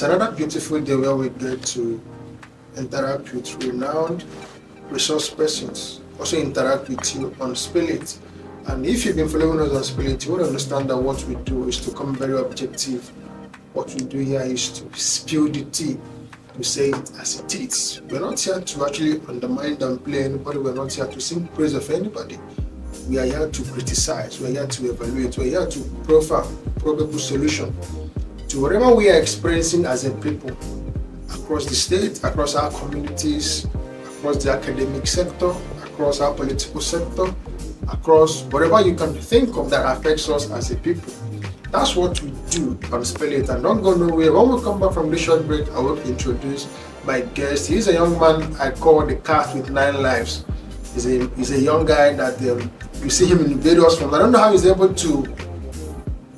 It's another beautiful day where we get to interact with renowned resource persons, also interact with you on Spill It. And if you've been following us on Spill It, you will understand that what we do is to come very objective. What we do here is to spill the tea, to say it as it is. We're not here to actually undermine and play anybody. We're not here to sing praise of anybody. We are here to criticize. We're here to evaluate. We're here to profile probable solution to whatever we are experiencing as a people across the state, across our communities, across the academic sector, across our political sector, across whatever you can think of that affects us as a people. That's what we do on Spill It. And don't go nowhere. When we come back from this short break, I will introduce my guest. He's a young man I call the cat with 9 lives. He's a young guy that you see him in various forms. I don't know how he's able to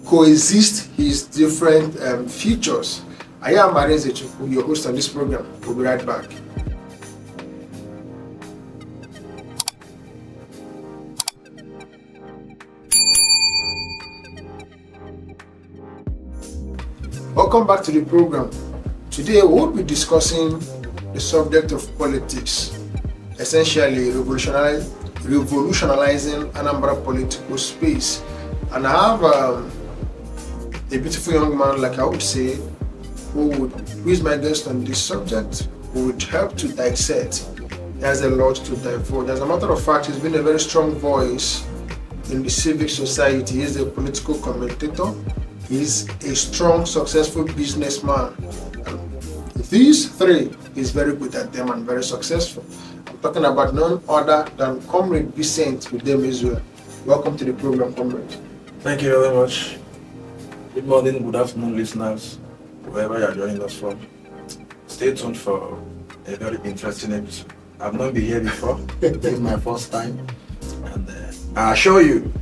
coexist his different features. I am Arinze Chukwu, your host on this program. We'll be right back. Welcome back to the program. Today we'll be discussing the subject of politics, essentially revolutionizing Anambra political space. And I have a beautiful young man, like I would say, who is my guest on this subject, who would help to dissect. He has a lot to divulge. As a matter of fact, he's been a very strong voice in the civic society. He's a political commentator. He's a strong, successful businessman. These three, he's very good at them and very successful. I'm talking about none other than Comrade Vincent Udemezue. Welcome to the program, Comrade. Thank you very much. Good morning, good afternoon, listeners, wherever you are joining us from. Stay tuned for a very interesting episode. I've not been here before. This is my first time. And I assure you,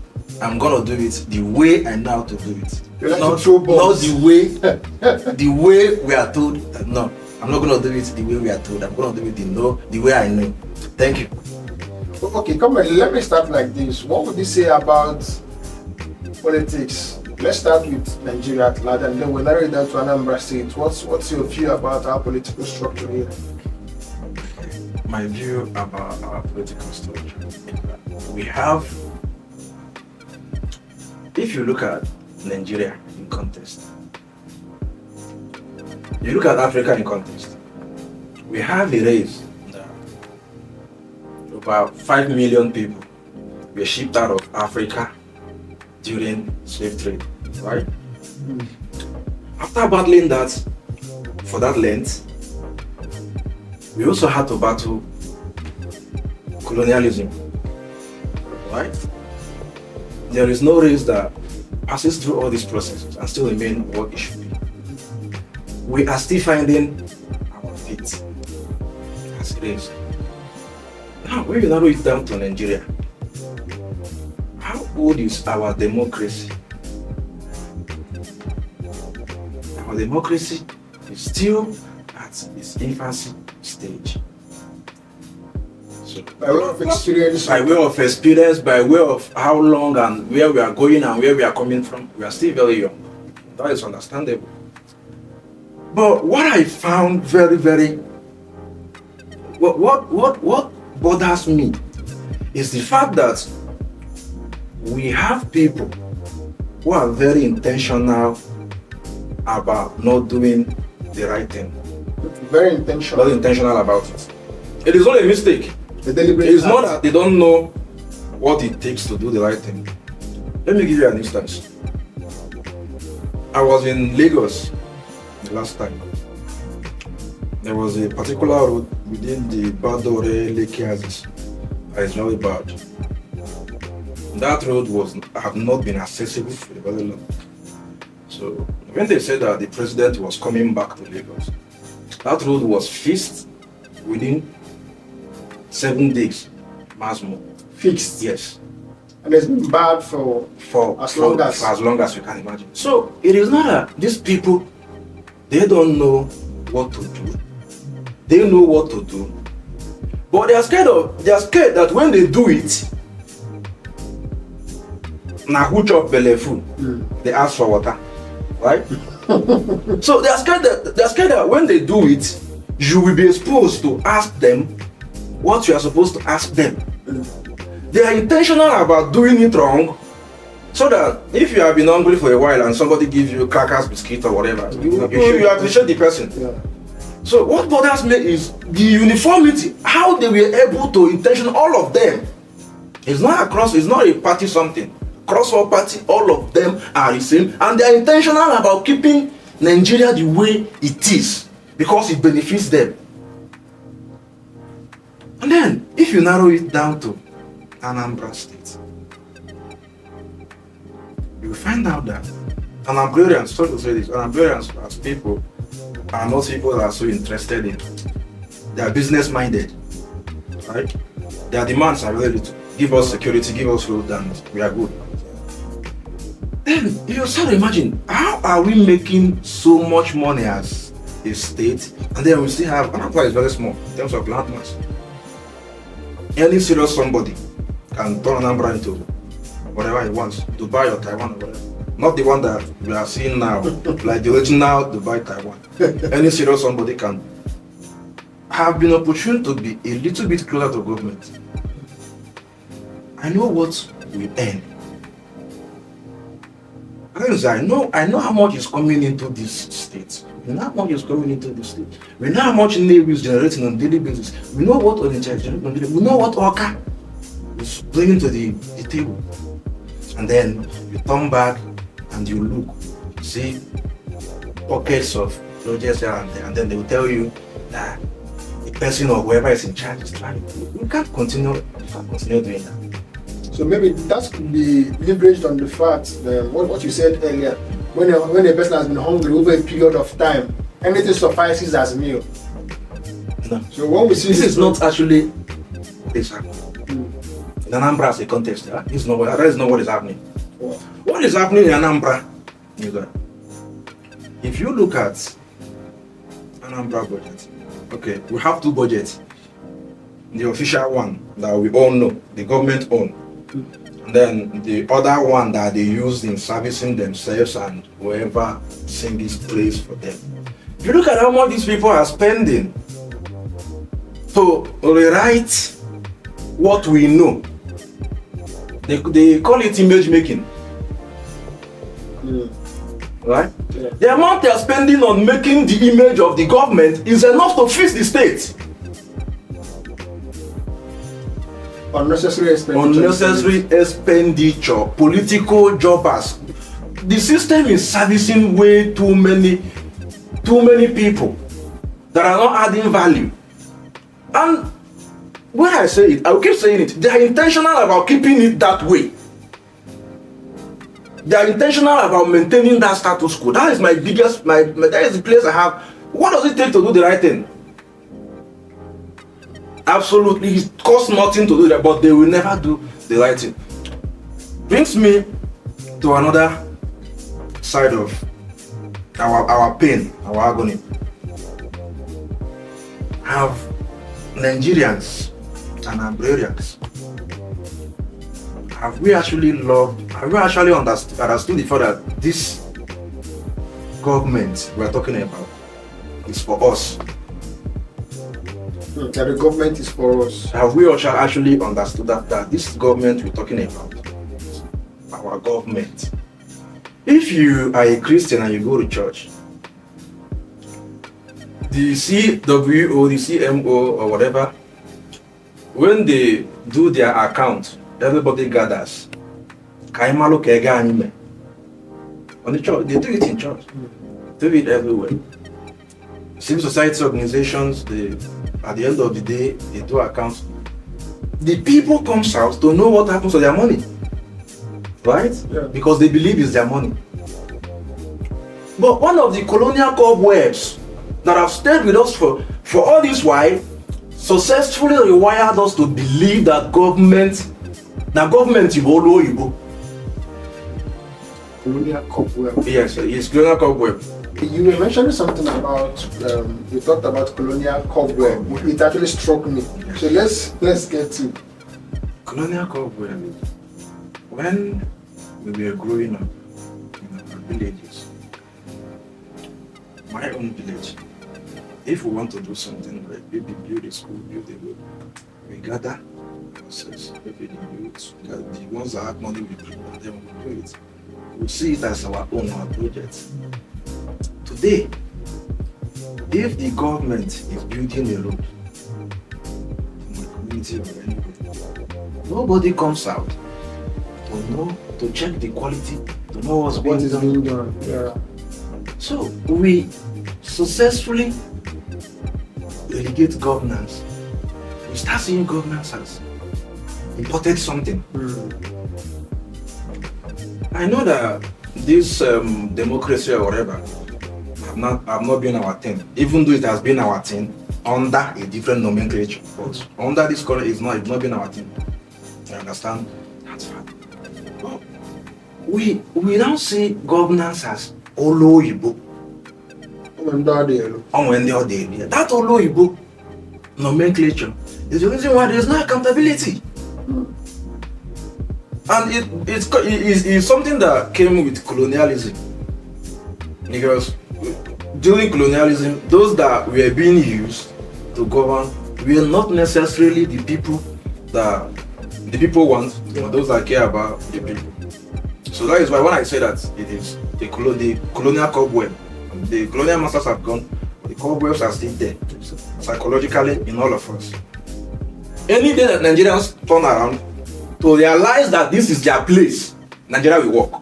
I'm going to do it the way I know how to do it. Not the way we are told. No, I'm not going to do it the way we are told. I'm going to do it the way I know. Thank you. Okay, come on, let me start like this. What would you say about politics? Let's start with Nigeria at large and then we'll narrow it down to Anambra State. What's your view about our political structure here? My view about our political structure. We have, if you look at Nigeria in context, you look at Africa in context, we have a race that about 5 million people were shipped out of Africa during slave trade, right? After battling that for that length, we also had to battle colonialism, right? There is no race that passes through all these processes and still remain what it should be. We are still finding our feet as a race. Now, when you narrow it down to Nigeria, how old is our democracy? Our democracy is still at its infancy stage. So, by way of experience, by way of how long and where we are going and where we are coming from, we are still very young. That is understandable. But what I found what bothers me is the fact that we have people who are very intentional about not doing the right thing. Very intentional. Very intentional about it. It is not a mistake. The deliberate It's not that they don't know what it takes to do the right thing. Let me give you an instance. I was in Lagos the last time. There was a particular road within the Badore Lake Axis that is very bad. That road have not been accessible for a very long. So when they said that the president was coming back to Lagos, that road was fixed within 7 days, maximum. Fixed? Yes. And it's been bad for as long as you can imagine. So it is not that these people, they don't know what to do. They know what to do, but they are scared that when they do it, na who chop belle full, they ask for water, right? So they're scared that when they do it, you will be exposed to ask them what you are supposed to ask them. They are intentional about doing it wrong, so that if you have been hungry for a while and somebody gives you crackers, biscuit or whatever, you appreciate the person. Yeah. So what bothers me is the uniformity, how they were able to intention all of them. It's not a party something. Across all party, all of them are the same, and they are intentional about keeping Nigeria the way it is because it benefits them. And then, if you narrow it down to Anambra State, you will find out that Anambrarians, sorry to say this, Anambrarians as people are not people that are so interested in. They are business minded, right? Their demands are really to give us security, give us road, and we are good. Then you start to imagine, how are we making so much money as a state, and then we still have Anambra is very small in terms of land mass. Any serious somebody can turn Anambra into whatever he wants, Dubai or Taiwan or whatever. Not the one that we are seeing now, like the original Dubai, Taiwan. Any serious somebody can have been opportune to be a little bit closer to government. I know what we earn. I know how much is coming into this state. We know how much is coming into this state. We know how much Navy is generating on a daily basis. We know what Onitsha is generating on a daily basis. We know what Oka is bringing to the table. And then you turn back and you look, see pockets of projects here and there, and then they will tell you that the person or whoever is in charge is trying to. You can't continue doing that. So maybe that could be leveraged on the fact that what you said earlier, when a person has been hungry over a period of time, anything suffices as meal. No. So when we see this is not actually exactly. In Anambra as a context, that is not what is happening. Yeah. What is happening in Anambra is that if you look at Anambra budget, okay, we have two budgets. The official one that we all know, the government own. And then the other one that they use in servicing themselves and whoever sings praise for them. If you look at how much these people are spending to rewrite what we know, they call it image making. Right? Yeah. The amount they are spending on making the image of the government is enough to fix the state. Unnecessary expenditure, political jobbers. The system is servicing way too many people that are not adding value. And when I say it, I will keep saying it. They are intentional about keeping it that way. They are intentional about maintaining that status quo. That is my biggest, that is the place I have. What does it take to do the right thing? Absolutely, it costs nothing to do that, but they will never do the right thing. Brings me to another side of our pain, our agony. Have Nigerians and Anambrarians, have we actually understood the fact that this government we are talking about is for us? That the government is for us. Have we also actually understood that this government we're talking about, our government? If you are a Christian and you go to church, the CWO, the CMO or whatever, when they do their account, everybody gathers. On the church, they do it in church. They do it everywhere. Civil society organizations, at the end of the day, they do accounts. The people comes out to know what happens to their money, right? Yeah. Because they believe it's their money. But one of the colonial cobwebs that have stayed with us for all this while successfully rewired us to believe that government Ibo. Colonial cobweb. Yes, it's colonial cobweb. You were mentioning something about we talked about colonial cobweb. It actually struck me. So let's get to Colonial cobweb. When we were growing up in our villages, my own village, if we want to do something like maybe build a school, build a road, we gather ourselves, maybe the youth, the ones that have money, we bring, and then we do it. We see it as our own, our project. Today, if the government is building a road in my community or anywhere, nobody comes out to check the quality, to know what's being done. Yeah. So we successfully relegate governance. We start seeing governance as imported something. I know that this democracy or whatever have not been our thing, even though it has been our thing under a different nomenclature. But under this current, it's not been our thing. You understand? That's fine. But we don't see governance as Oloyibo. That Oloyibo nomenclature is the reason why there is no accountability. And it's something that came with colonialism. Because during colonialism, those that were being used to govern were not necessarily the people that the people want, or those that care about the people. So that is why when I say that it is the colonial cobweb, the colonial masters have gone, but the cobwebs are still there, psychologically in all of us. Any day that Nigerians turn around to realize that this is their place, Nigeria will work.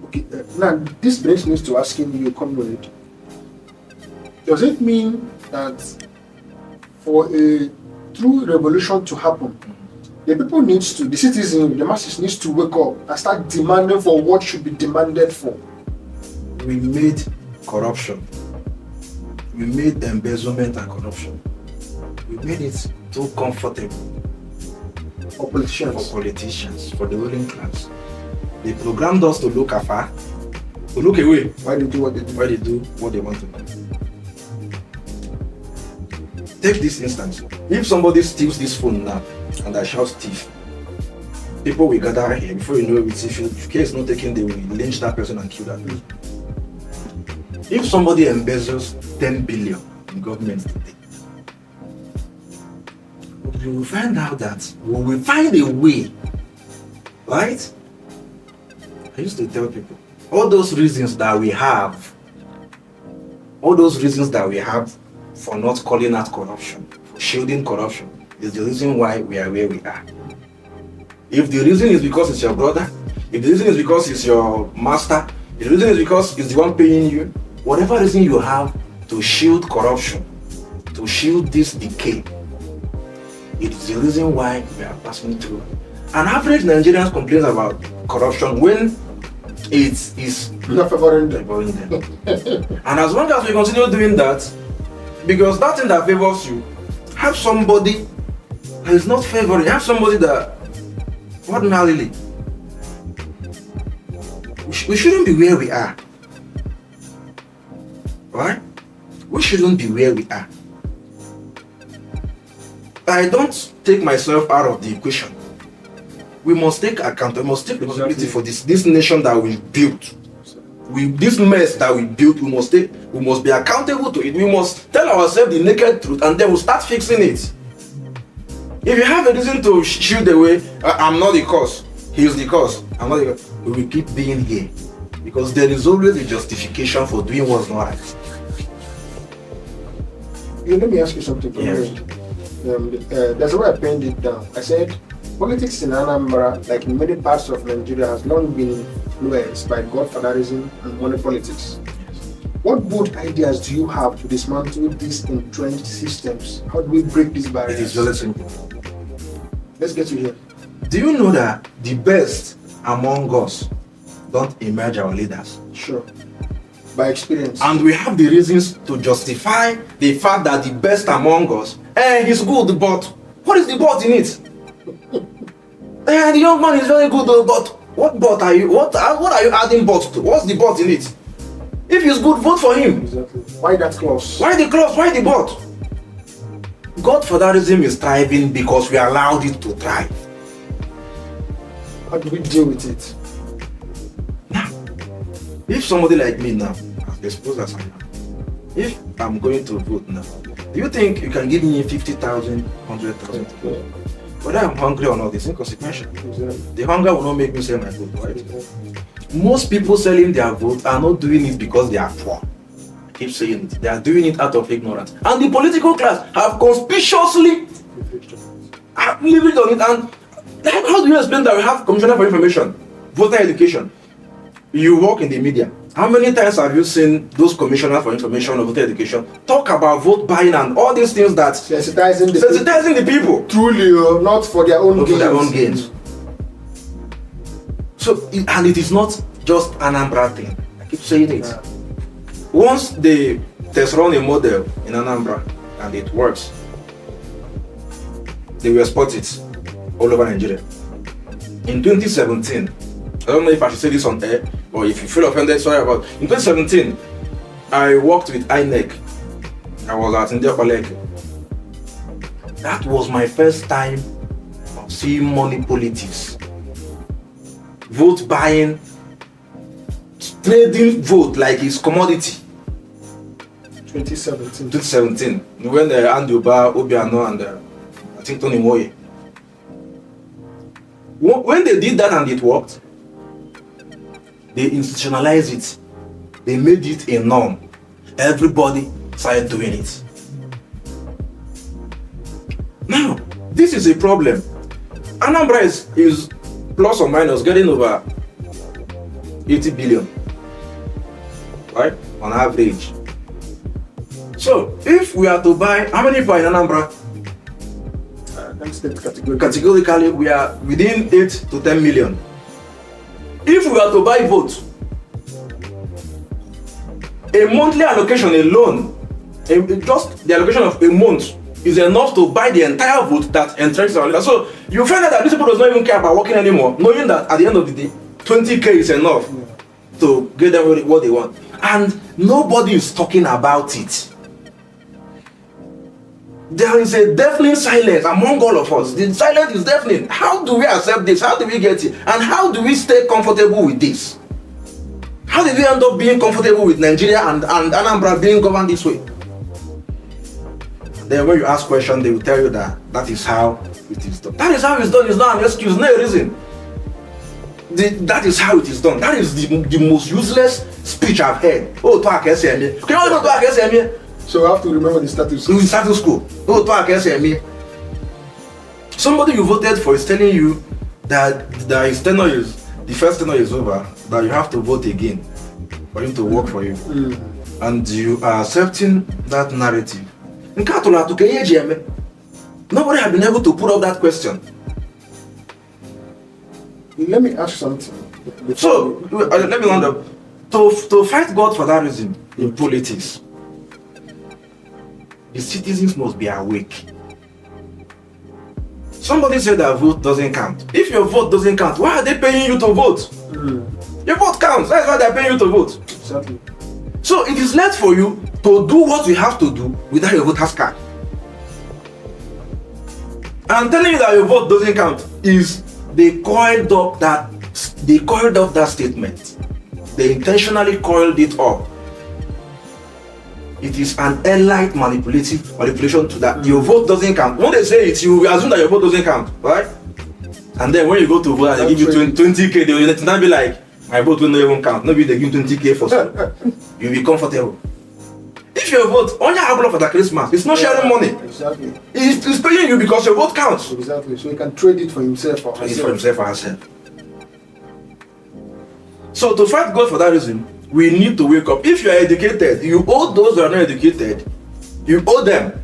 Okay, now this brings me to asking you, Comrade, does it mean that for a true revolution to happen, the people the citizens, the masses needs to wake up and start demanding for what should be demanded for? We made corruption. We made embezzlement and corruption. We made it too comfortable for politicians, for the ruling class. They programmed us to look afar, to look away. Why they do what they do? Why they do what they want to do. Take this instance. If somebody steals this phone now and I shout thief, people will gather here. Before you know it, if care is not taken, they will lynch that person and kill that person. If somebody embezzles 10 billion in government today, we will find out that we will find a way, right? I used to tell people, all those reasons that we have for not calling out corruption, for shielding corruption, is the reason why we are where we are. If the reason is because it's your brother, if the reason is because it's your master, if the reason is because it's the one paying you, whatever reason you have to shield corruption, to shield this decay, it is the reason why we are passing through. An average Nigerian complains about corruption when it is not favoring them. And as long as we continue doing that, because that thing that favors you, have somebody that is not favoring, have somebody that ordinarily, we shouldn't be where we are. Right? We shouldn't be where we are. I don't take myself out of the equation. We must take account, we must take responsibility for this nation that we built. This mess that we built, we must be accountable to it. We must tell ourselves the naked truth and then we'll start fixing it. If you have a reason to shield away, I'm not the cause, he's the cause, I'm not the cause, we will keep being here. Because there is always a justification for doing what's not right. Let me ask you something. Yes. That's why I penned it down. I said, politics in Anambra, like in many parts of Nigeria, has long been influenced by godfatherism and money politics. What bold ideas do you have to dismantle these entrenched systems? How do we break these barriers? It is very simple. Let's get to here. Do you know that the best among us don't emerge our leaders? Sure. By experience. And we have the reasons to justify the fact that the best among us, he's good, but what is the but in it? The young man is very good, but what but are you? What are you adding but to? What's the but in it? If he's good, vote for him. Exactly. Why that clause? Why the clause? Why the but? Godfatherism is thriving because we allowed it to thrive. How do we deal with it? Now, If somebody like me now, as exposed as I am, if I'm going to vote now, do you think you can give me 50,000, 100,000? Whether I'm hungry or not is inconsequential. The hunger will not make me sell my vote, right? Most people selling their vote are not doing it because they are poor. I keep saying it. They are doing it out of ignorance. And the political class have conspicuously lived on it. And how do you explain that we have Commissioner for Information, voter education? You work in the media. How many times have you seen those commissioners for information or voter education talk about vote buying and all these things that Sensitizing the people? Truly, not for their own gains. For their own gains. So, and it is not just an Anambra thing. I keep saying it. Yeah. Once they test run a model in Anambra and it works, they will export it all over Nigeria. In 2017, I don't know if I should say this on air, or if you feel offended, sorry about it. In 2017, I worked with INEC. I was at India College. That was my first time of seeing money politics. Vote buying, trading vote like it's commodity. 2017, when Andy Oba, Obiano, and I think Tony Moye. When they did that and it worked, they institutionalized it. They made it a norm. Everybody started doing it. Now, this is a problem. Anambra is plus or minus getting over 80 billion, right? On average. So, if we are to buy, how many people are in Anambra? Categorically, we are within 8 to 10 million. If we are to buy votes, a monthly allocation alone, just the allocation of a month is enough to buy the entire vote that entrenches our leader. So you find out that these people does not even care about working anymore, knowing that at the end of the day, 20k is enough to get them what they want. And nobody is talking about it. There is a deafening silence among all of us. The silence is deafening. How do we accept this? How do we get it? And how do we stay comfortable with this? How did we end up being comfortable with Nigeria and Anambra being governed this way? Then when you ask questions, they will tell you that that is how it is done. That is how it's done. It's not an excuse, no reason. That is how it is done. That is the most useless speech I've heard. Oh, talk SME. Can you talk SME? So I have to remember the status quo. The status quo. Oh, talk SME. Somebody you voted for is telling you that his tenure is, the first tenure is over, that you have to vote again for him to work for you. And you are accepting that narrative. Nobody has been able to put up that question. Let me ask something. So, let me round up. To fight God for that reason in politics, the citizens must be awake. Somebody said that vote doesn't count. If your vote doesn't count, why are they paying you to vote? Your vote counts. That's why they're paying you to vote. Exactly. So it is left for you to do what you have to do without your voter's card. I'm telling you that your vote doesn't count is they coiled up that statement. They intentionally coiled it up. It is an elite manipulation to that. Your vote doesn't count. When they say it, you assume that your vote doesn't count, right? And then when you go to vote and they give you 20k, they will not be like, my vote will not even count. Maybe they give 20k for some. You'll be comfortable. If your vote, only have for the Christmas, it's not sharing money. Exactly. It's paying you because your vote counts. Exactly. So he can trade it for himself or herself. So to fight God for that reason, we need to wake up. If you are educated, you owe those who are not educated. You owe them.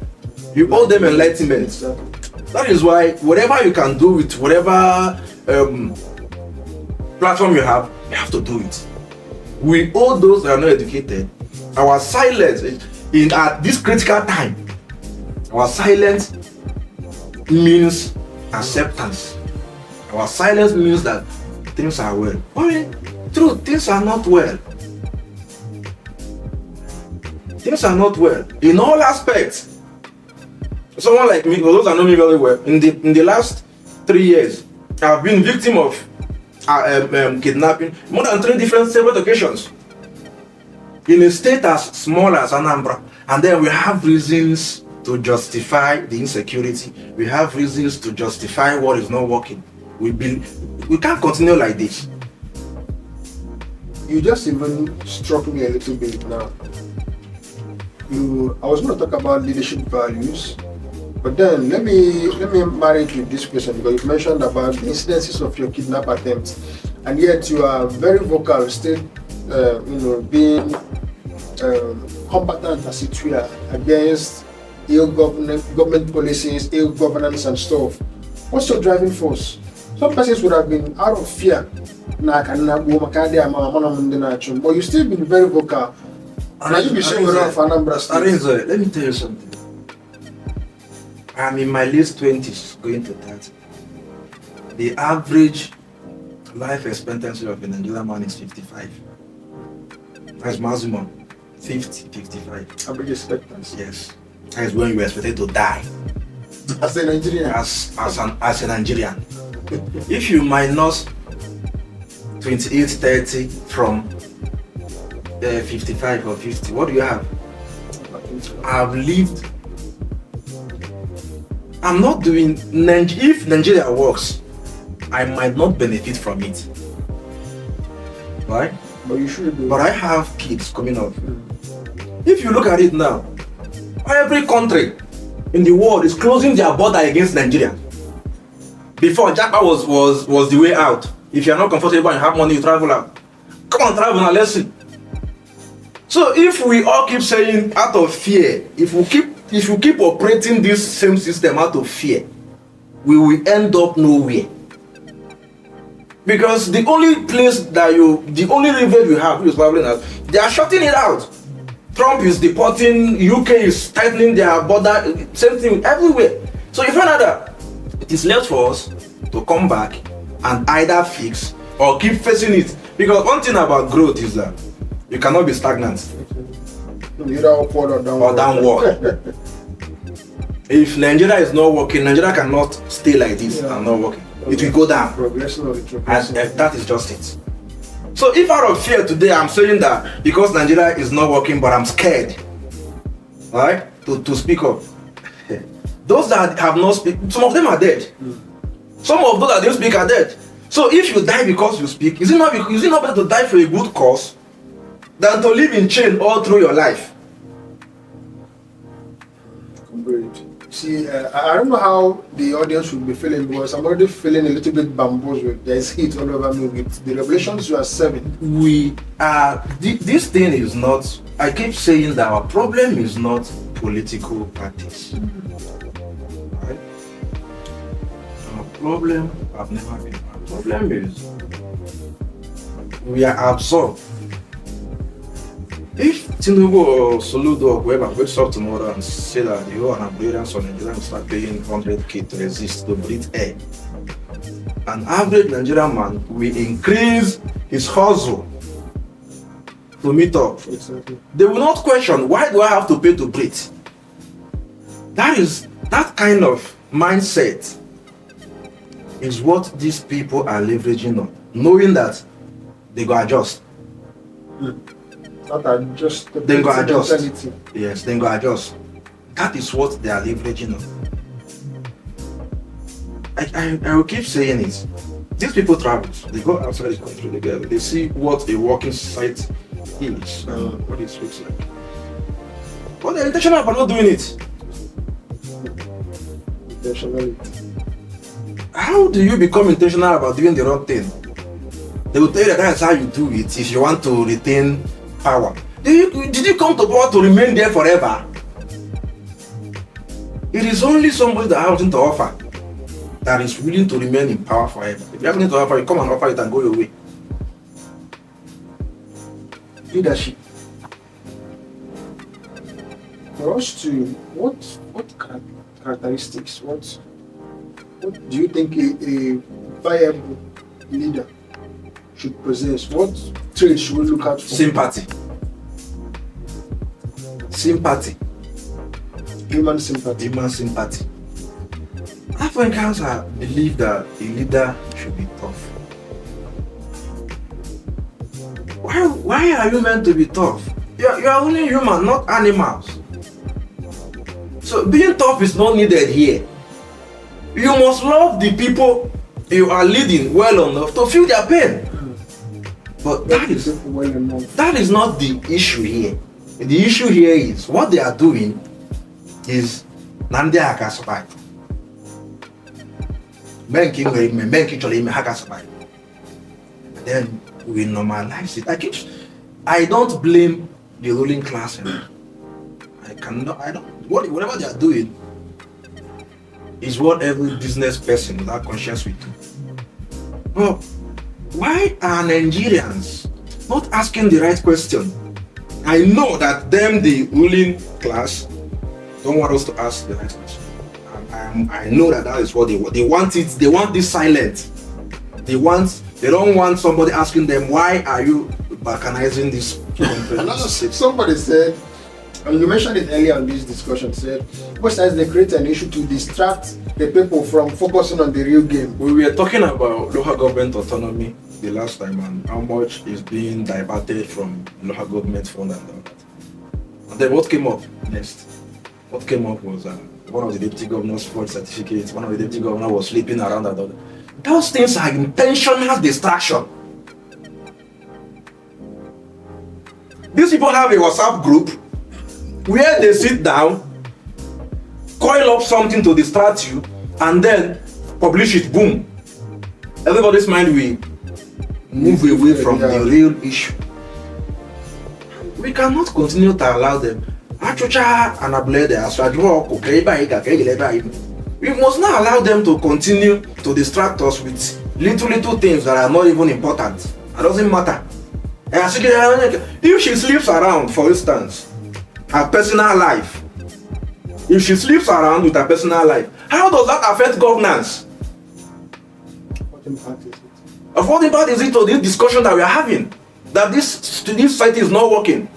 You owe them enlightenment. Exactly. That is why whatever you can do with whatever platform you have to do it. We owe those that are not educated. Our silence at this critical time, our silence means acceptance. Our silence means that things are well. True, things are not well. Things are not well in all aspects. Someone like me, for those that know me very well, in the last 3 years, I've been victim of kidnapping more than 3 different separate occasions. in a state as small as Anambra, and then we have reasons to justify the insecurity. We have reasons to justify what is not working. We can't continue like this. You just even struck me a little bit now. I was going to talk about leadership values, but then let me marry it with this question, because you mentioned about the incidences of your kidnap attempts, and yet you are very vocal, still, being combatant, as it were, against ill government policies, ill governance, and stuff. What's your driving force? Some persons would have been out of fear, but you still been very vocal. And you be saying of Anambra State. Let me tell you something. I'm in my late 20s, going to 30. The average life expectancy of a Nigerian man is 55. That's maximum 50, 55. Average expectancy. Yes. That is when you are expected to die. As a Nigerian. As a Nigerian. If you minus 28, 30 from 55 or 50, what do you have? I've lived. I'm not doing. If Nigeria works, I might not benefit from it. Right? But you should do. But I have kids coming up. If you look at it now, every country in the world is closing their border against Nigeria. Before, Japa was the way out. If you're not comfortable and have money, you travel out. Come on, travel now, let's see. So if we all keep saying out of fear, if you keep operating this same system out of fear, we will end up nowhere. Because the only leverage we have is traveling out. They are shutting it out. Trump is deporting, UK is tightening their border, same thing everywhere. So you find out that it is left for us to come back and either fix or keep facing it. Because one thing about growth is that you cannot be stagnant. Either upward or downward. If Nigeria is not working, Nigeria cannot stay like this and not working. It will go down. And that is just it. So if out of fear today I'm saying that because Nigeria is not working, but I'm scared, right, to speak up. Those that have not spoken, some of them are dead. Some of those that didn't speak are dead. So if you die because you speak, is it not better to die for a good cause than to live in chain all through your life? Great. See, I don't know how the audience will be feeling, because I'm already feeling a little bit bamboozled. There is heat all over me with the revelations you are serving. We are. This thing is not. I keep saying that our problem is not political parties. Right? Our problem have never been. Our problem is we are absorbed. If Tinubu or Soludo or whoever wakes up tomorrow and say that the whole Anambra or Nigerian will start paying 100k to resist, to breathe air, an average Nigerian man will increase his hustle to meet up. Exactly. They will not question, why do I have to pay to breathe? That kind of mindset is what these people are leveraging on, knowing that they go adjust. Not adjust. Then go adjust. Yes, then go adjust. That is what they are leveraging on. I will keep saying it. These people travel. They go outside the country. They see what a working site is and what it looks like. But they're intentional about not doing it. Intentionality. How do you become intentional about doing the wrong thing? They will tell you that that's how you do it if you want to retain power. Did you come to power to remain there forever? It is only somebody that has something to offer that is willing to remain in power forever. If you have nothing to offer, you come and offer it and go your way. Leadership. For us to, what characteristics, what do you think a viable leader should possess? What traits should we look out for? Sympathy. Human sympathy. Human sympathy. Africans believe that a leader should be tough. Why are you meant to be tough? You are only human, not animals. So being tough is not needed here. You must love the people you are leading well enough to feel their pain. But that is not the issue here. The issue here is what they are doing is Nandi Hakasabai. Banking Chole Hakasabai. Then we normalize it. I don't blame the ruling class. Whatever they are doing is what every business person without conscience will do. But why are Nigerians not asking the right question? I know that the ruling class, don't want us to ask the right question. I know that is what they want. They want it. They want this silent. They don't want somebody asking them, why are you balkanizing this country? Somebody said, and you mentioned it earlier on this discussion, said, besides they create an issue to distract the people from focusing on the real game. We were talking about local government autonomy the last time and how much is being diverted from local government fund and all that. And then what came up next? What came up was one of the deputy governors fraud certificates, one of the deputy governors was sleeping around and all that. Those things are intentional distraction. These people have a WhatsApp group where they sit down, coil up something to distract you, and then publish it. Boom. Everybody's mind will move away from the real issue. We cannot continue to allow them. We must not allow them to continue to distract us with little things that are not even important. It doesn't matter. If she sleeps around, for instance, her personal life, if she sleeps around with her personal life, how does that affect governance? What impact is it? Of what impact is it to this discussion that we are having? That this society is not working.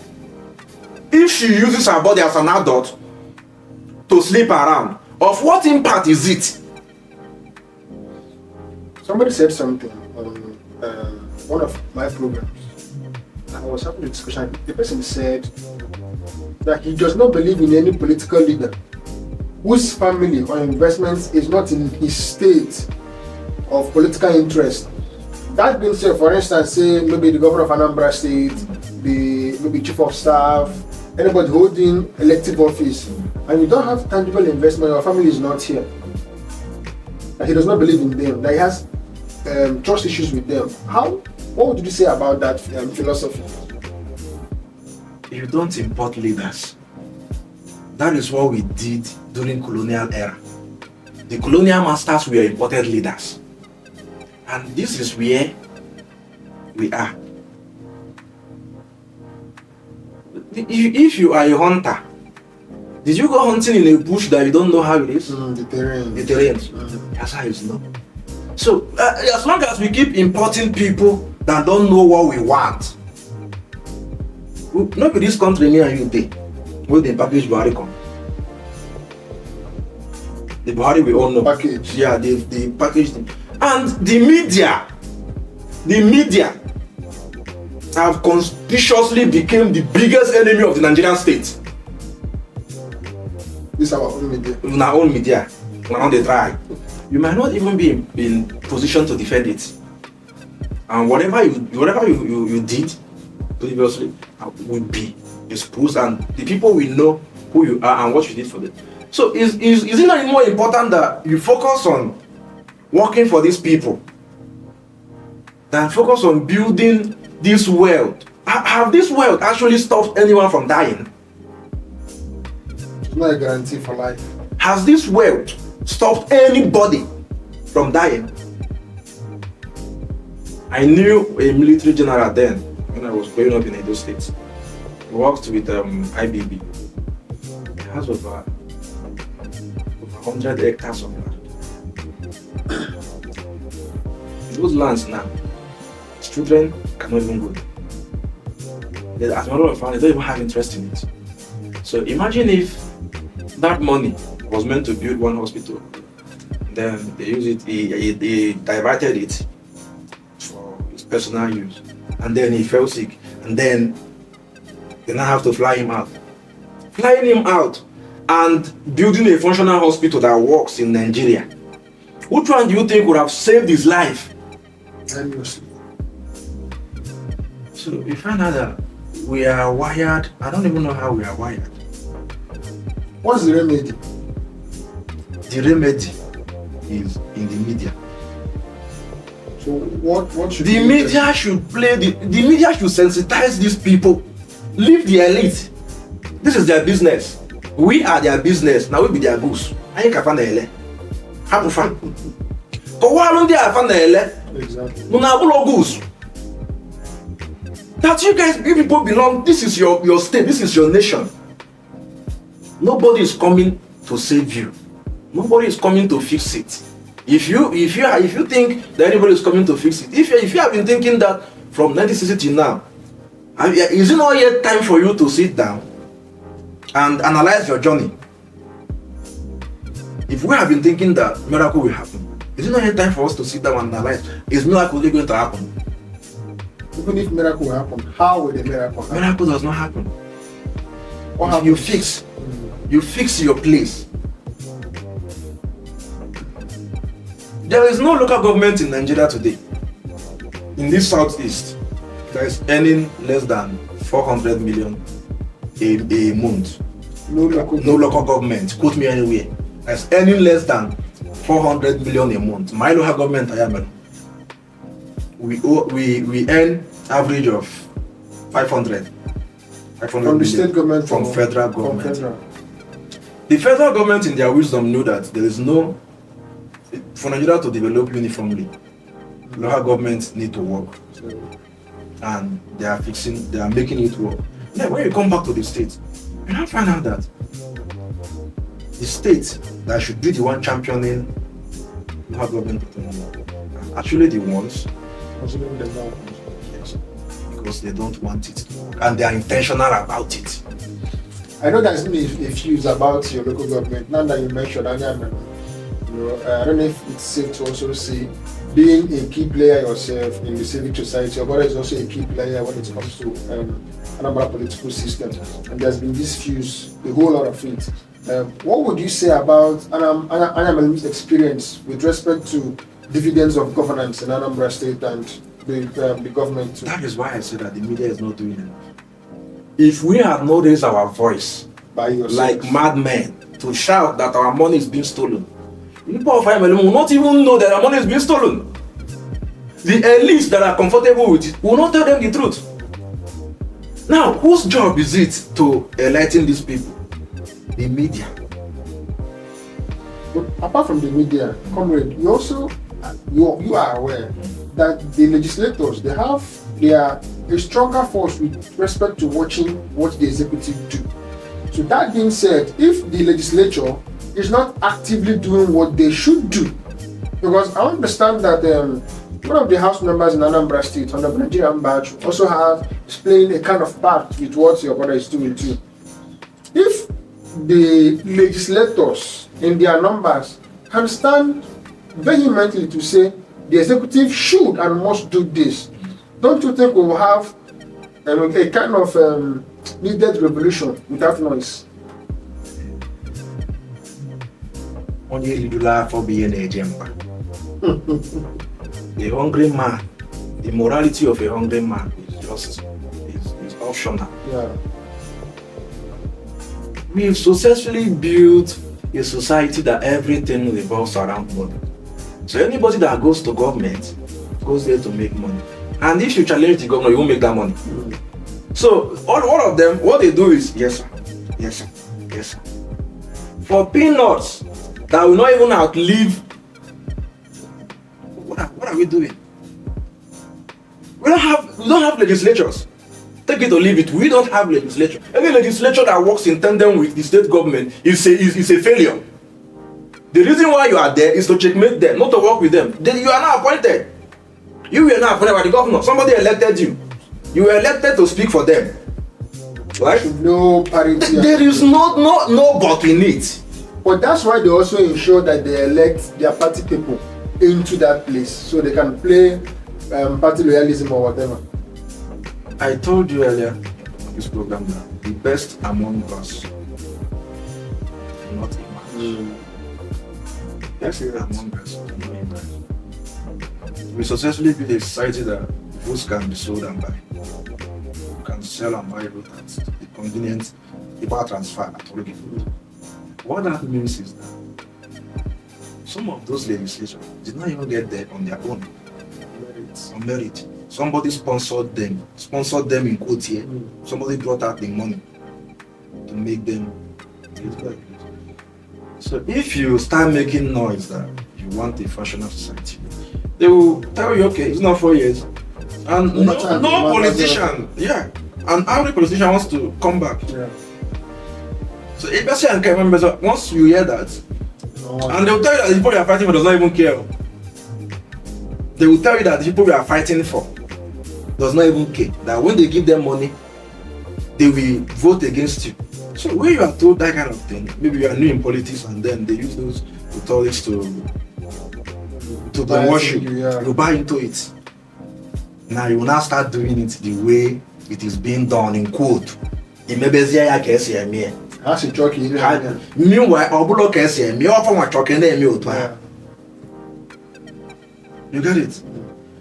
If she uses her body as an adult to sleep around, of what impact is it? Somebody said something on one of my programs. I was having a discussion. The person said that he does not believe in any political leader whose family or investments is not in his state of political interest. That being said, for instance, say maybe the governor of Anambra State, maybe chief of staff, anybody holding elective office, and you don't have tangible investment, your family is not here. That he does not believe in them, that he has trust issues with them. What would you say about that philosophy? You don't import leaders. That is what we did during colonial era. The colonial masters were imported leaders. And this is where we are. If you are a hunter, did you go hunting in a bush that you don't know how it is? The terrain. The terrain. That's how it's not. So as long as we keep importing people that don't know what we want, not with this country near you day, where the package Buhari come. The Buhari we all know. Package. Yeah, the package. And the media have conspicuously become the biggest enemy of the Nigerian state. This is our own media. In our own media, when they try, you might not even be in position to defend it. And whatever you did previously will be exposed, and the people will know who you are and what you did for them. So is it not more important that you focus on working for these people than focus on building this wealth? Have this wealth actually stopped anyone from dying? It's not a guarantee for life. Has this wealth stopped anybody from dying? I knew a military general then when I was growing up in Edo State. He worked with IBB. He has over 100 hectares of land. Those lands now, his children cannot even go there. As a matter of fact, they don't even have interest in it. So imagine if that money was meant to build one hospital, then they use it, he diverted it for his personal use, and then he fell sick, and then They now have to fly him out. Flying him out and building a functional hospital that works in Nigeria. Which one do you think would have saved his life? So we find out that we are wired. I don't even know how we are wired. What's the remedy? The remedy is in the media. So what should the media should play the media should sensitize these people. Leave the elite. This is their business. We are their business. Now we be their goose. I ain't kafana ele. Have fun. But why don't they have fun ele? Exactly. No na goose. That you people belong. This is your state. This is your nation. Nobody is coming to save you. Nobody is coming to fix it. If you think that anybody is coming to fix it, if you have been thinking that from 1960 till now, is it not yet time for you to sit down and analyze your journey? If we have been thinking that miracle will happen, is it not yet time for us to sit down and analyze? Is miracle really going to happen? Even if miracle will happen, how will the miracle happen? Miracle does not happen. What happens? You fix your place. There is no local government in Nigeria today, in this southeast, that is earning less than 400 million a month. No local government, quote me anywhere, that's earning less than 400 million a month. My local government, we earn average of 500 from the state government, from federal government. The federal government, in their wisdom, knew that there is no, for Nigeria to develop uniformly, local governments need to work, and they are making it work. Then when you come back to the state, you now find out that the state that should be the one championing local government autonomy are actually the ones, yes, because they don't want it, and they are intentional about it. I know there's been a few about your local government. Now that you mentioned, I don't know if it's safe to also say, being a key player yourself in the civic society, your brother is also a key player when it comes to Anambra political system. And there's been these views, a whole lot of it. What would you say about Anambra's experience with respect to dividends of governance in Anambra State and the government too? That is why I said that the media is not doing enough. If we had not raised our voice like madmen to shout that our money is being stolen, people of IMLM will not even know that our money is being stolen. The elites that are comfortable with it will not tell them the truth. Now, whose job is it to enlighten these people? The media. But apart from the media, comrade, you also you are aware that the legislators they are a stronger force with respect to watching what the executive do. So that being said, if the legislature is not actively doing what they should do, because I understand that one of the house members in Anambra State, Honorable Nigerian Badge, also is playing a kind of part with what your brother is doing too. If the legislators in their numbers can stand vehemently to say the executive should and must do this, don't you think we will have a kind of needed revolution without noise? Only little for being a jumper. A hungry man, the morality of a hungry man is optional. Yeah. We've successfully built a society that everything revolves around money. So anybody that goes to government goes there to make money. And if you challenge the governor, you won't make that money. So all of them, what they do is, yes sir, yes sir, yes sir. For peanuts that will not even outlive, what are we doing? We don't have legislatures. Take it or leave it. We don't have legislature. Any legislature that works in tandem with the state government is a failure. The reason why you are there is to checkmate them, not to work with them. Then you are not appointed. You were not appointed by the governor. Somebody elected you. You were elected to speak for them. Right? No parity. There is no but in it. But that's why they also ensure that they elect their party people into that place so they can play party loyalism or whatever. I told you earlier this program that the best among us, not emerge. Best among us, not emerge. We successfully build a society that votes can be sold and buy. You can sell and buy vote at the convenient paper transfer at all given. What that means is that some of those legislators did not even get there on their own. On merit. Somebody sponsored them in quotes here. Somebody brought out the money to make them. So if you start making noise that you want a functional society, they will tell you, okay, it's not 4 years. And no politician, and every politician wants to come back. Yeah. So if you can remember, once you hear that, and they will tell you that the people you are fighting for does not even care. They will tell you that the people we are fighting for does not even care. That when they give them money, they will vote against you. So when you are told that kind of thing, maybe you are new in politics and then they use those authorities to brainwash you. You buy into it. Now you will now start doing it the way it is being done in quote. Meanwhile, you get it?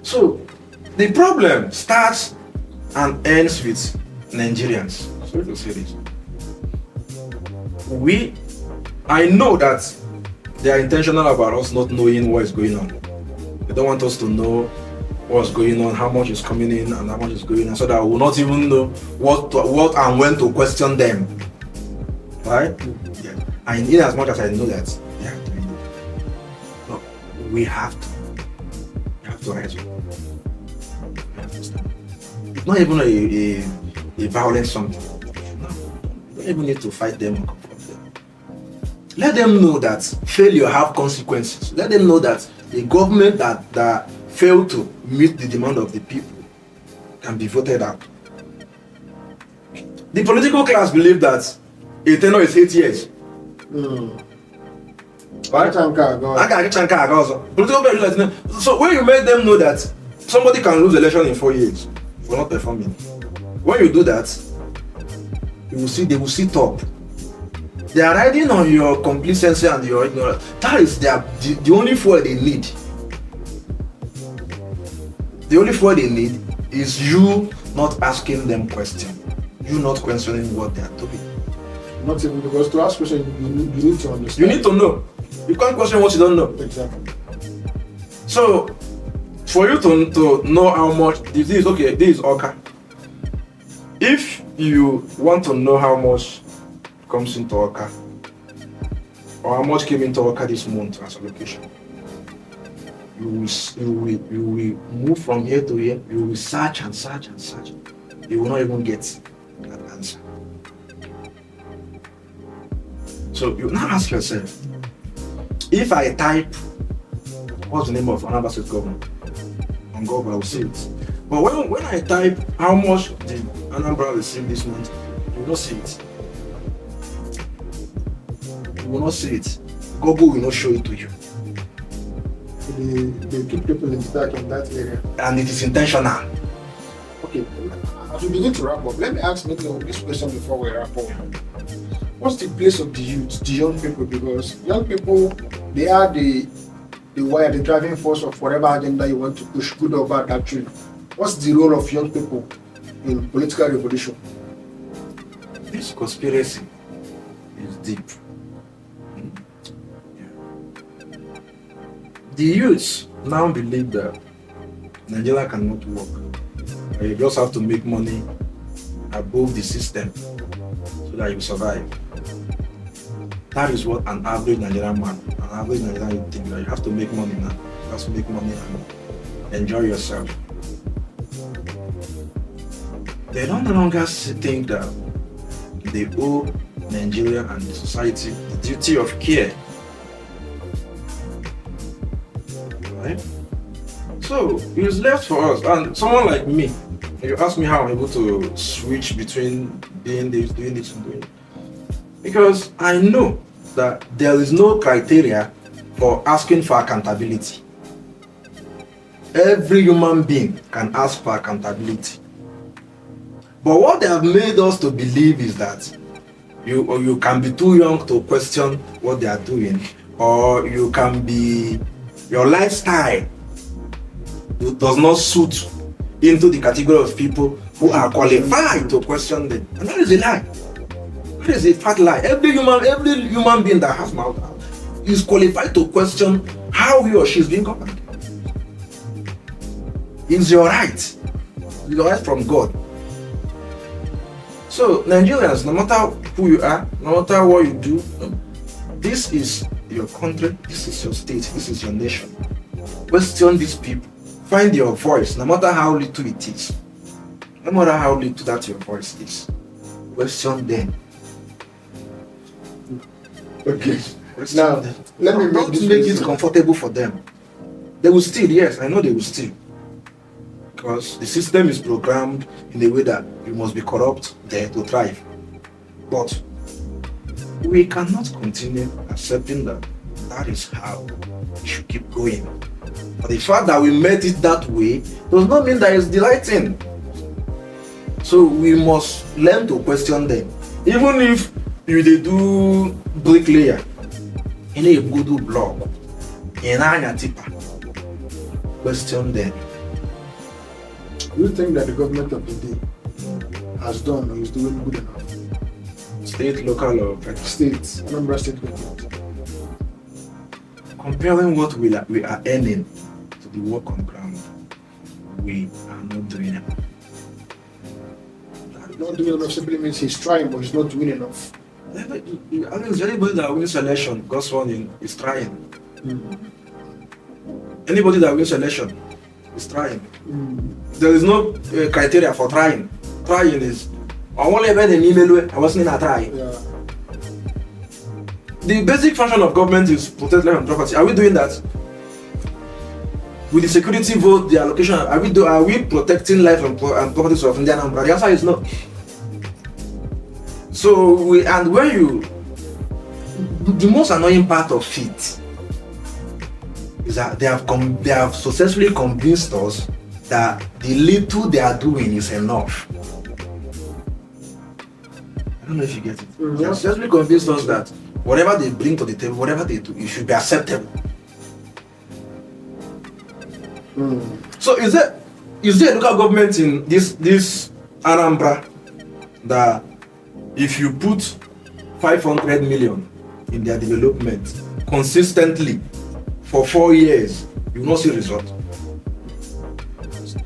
So the problem starts and ends with Nigerians. Sorry to say this. I know that they are intentional about us not knowing what is going on. They don't want us to know what's going on, how much is coming in and how much is going on, so that we will not even know what and when to question them. Right? Yeah. And in as much as I know that they are doing it, no, we have to rise up. It's not even a violent something. No, you don't even need to fight them or confront them. Let them know that failure have consequences. Let them know that a government that failed to meet the demand of the people can be voted out. The political class believe that a tenure is 8 years. Right? So when you make them know that somebody can lose election in 4 years for not performing, when you do that, they will sit up. They are riding on your complacency and your ignorance. That is the only fuel they need. The only fuel they need is you not asking them questions. You not questioning what they are doing. Not even because to ask questions, you need to understand. You need to know. You can't question what you don't know. Exactly. So, for you to know how much this is, okay, this is Oka. If you want to know how much comes into Oka, or how much came into Oka this month as allocation, you will move from here to here. You will search and search and search. You will not even get that answer. So you now ask yourself, if I type, what's the name of Anambra State government? On Google, I will see it. But when I type how much did Anambra receive this month, you will not see it. You will not see it. Google will not show it to you. They keep people in the dark in that area. And it is intentional. Okay, as we begin to wrap up, let me ask Nicola this question before we wrap up. What's the place of the youth, the young people? Because young people, they are the wire, the driving force of whatever agenda you want to push, good or bad actually. What's the role of young people in political revolution? This conspiracy is deep. The youths now believe that Nigeria cannot work. You just have to make money above the system so that you survive. That is what an average Nigerian man, an average Nigerian youth think, that you have to make money now. You have to make money and enjoy yourself. They don't no longer think that they owe Nigeria and the society the duty of care. Right? So it's left for us. And someone like me, you ask me how I'm able to switch between doing this, and doing it. Because I know that there is no criteria for asking for accountability. Every human being can ask for accountability. But what they have made us to believe is that you can be too young to question what they are doing, or you can be, your lifestyle does not suit into the category of people who are qualified to question them. And that is a lie. That is a fat lie. Every human being that has mouth is qualified to question how he or she is being governed. It's your right. It's your right from God. So Nigerians, no matter who you are, no matter what you do, this is your country, this is your state, this is your nation. Question these people. Find your voice, no matter how little it is. No matter how little that your voice is. Question them. Okay. Question Now, them. let me Don't make make this it comfortable for them. They will steal, yes, I know they will steal. Because the system is programmed in a way that you must be corrupt there to thrive. But we cannot continue accepting that that is how we should keep going. But the fact that we made it that way does not mean that it's delighting. So we must learn to question them. Even if you they do bricklayer in a good block, in a tipper, question them. Do you think that the government of the day has done or is doing good enough? State, local, or federal. State, Anambra State government. Comparing what we are earning to the work on ground, we are not doing enough. Not doing enough simply means he's trying, but he's not doing enough. I mean, anybody that wins election, God's one is trying. Anybody that wins election is trying. There is no criteria for trying. Trying is, I wasn't trying. Yeah. The basic function of government is protect life and property. Are we doing that? With the security vote, the allocation, are we protecting life and property of Indian Anambra? The answer is no. So the most annoying part of it is that they have successfully convinced us that the little they are doing is enough. I don't know if you get it. They have successfully convinced us that whatever they bring to the table, whatever they do, it should be acceptable. So is there a local government in this Anambra that if you put 500 million in their development consistently for 4 years, you will not see result?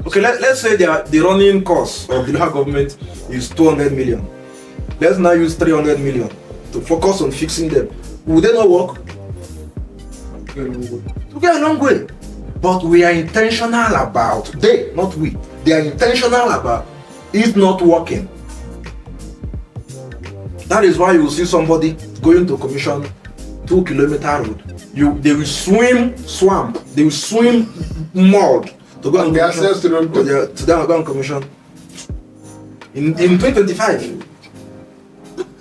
Okay, let's say the running cost of the local government is 200 million. Let's now use 300 million to focus on fixing them. Will they not work? To get a long way. But we are intentional about, they are intentional about it not working. That is why you will see somebody going to commission 2 kilometer road. They will swim swamp, they will swim mud to go and get access to go and commission in 2025.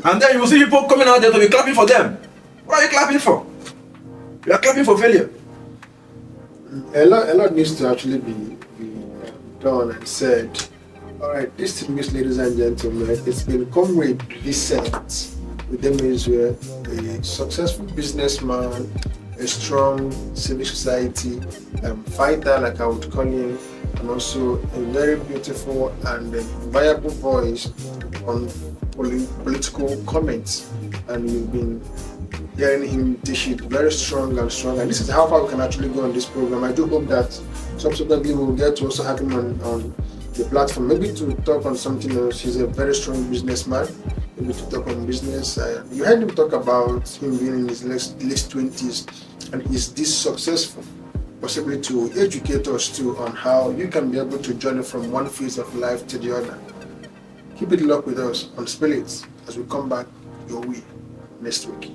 And then you will see people coming out there to be clapping for them. What are you clapping for? You are clapping for failure. A lot needs to actually be done and said. Alright, distinguished ladies and gentlemen, it's been Comrade Vincent Udemezue, a successful businessman, a strong civic society fighter, like I would call him, and also a very beautiful and viable voice on political comments. And we've been hearing him dish it very strong, and this is how far we can actually go on this program. I do hope that subsequently we'll get to also have him on the platform, maybe to talk on something else. He's a very strong businessman, maybe to talk on business. You heard him talk about him being in his late 20s, and he's this successful, possibly to educate us too on how you can be able to journey from one phase of life to the other. Keep it locked with us on Spirits as we come back your way next week.